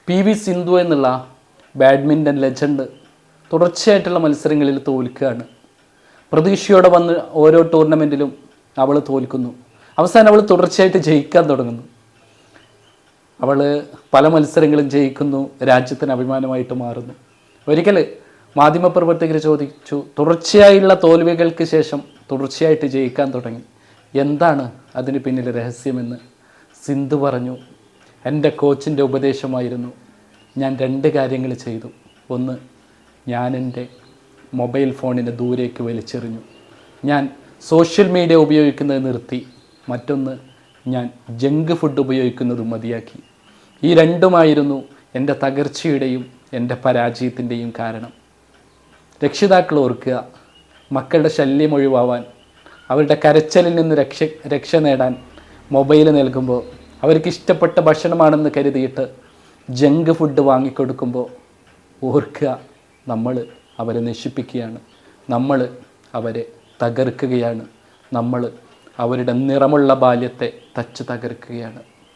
PV Sindhu എന്നുള്ള badminton legend തുടർച്ചയായിട്ടുള്ള മത്സരങ്ങളിൽ തോൽക്കുകയാണ്. പ്രതീക്ഷയോടെ വന്ന് ഓരോ ടൂർണമെൻറ്റിലും അവൾ തോൽക്കുന്നു. അവസാനം അവൾ തുടർച്ചയായിട്ട് ജയിക്കാൻ തുടങ്ങുന്നു. അവൾ പല മത്സരങ്ങളും ജയിക്കുന്നു, രാജ്യത്തിന് അഭിമാനമായിട്ട് മാറുന്നു. ഒരിക്കൽ മാധ്യമപ്രവർത്തകർ ചോദിച്ചു, തുടർച്ചയായുള്ള തോൽവികൾക്ക് ശേഷം തുടർച്ചയായിട്ട് ജയിക്കാൻ തുടങ്ങി, എന്താണ് അതിന് പിന്നിലെ രഹസ്യമെന്ന്. സിന്ധു പറഞ്ഞു, എൻ്റെ കോച്ചിൻ്റെ ഉപദേശമായിരുന്നു. ഞാൻ 2 കാര്യങ്ങൾ ചെയ്തു. ഒന്ന്, ഞാൻ എൻ്റെ മൊബൈൽ ഫോണിനെ ദൂരേക്ക് വലിച്ചെറിഞ്ഞു. ഞാൻ സോഷ്യൽ മീഡിയ ഉപയോഗിക്കുന്നത് നിർത്തി. മറ്റൊന്ന്, ഞാൻ ജങ്ക് ഫുഡ് ഉപയോഗിക്കുന്നത് മതിയാക്കി. ഈ 2ഉമായിരുന്നു എൻ്റെ തകർച്ചയുടെയും എൻ്റെ പരാജയത്തിൻ്റെയും കാരണം. രക്ഷിതാക്കൾ ഓർക്കുക, മക്കളുടെ ശല്യം ഒഴിവാവാൻ, അവരുടെ കരച്ചിലിൽ നിന്ന് രക്ഷ നേടാൻ മൊബൈൽ നൽകുമ്പോൾ, അവർക്ക് ഇഷ്ടപ്പെട്ട ഭക്ഷണമാണെന്ന് കരുതിയിട്ട് ജങ്ക് ഫുഡ് വാങ്ങിക്കൊടുക്കുമ്പോൾ ഓർക്കുക, നമ്മൾ അവരെ നശിപ്പിക്കുകയാണ്, നമ്മൾ അവരെ തകർക്കുകയാണ്, നമ്മൾ അവരുടെ നിറമുള്ള ബാല്യത്തെ തച്ച് തകർക്കുകയാണ്.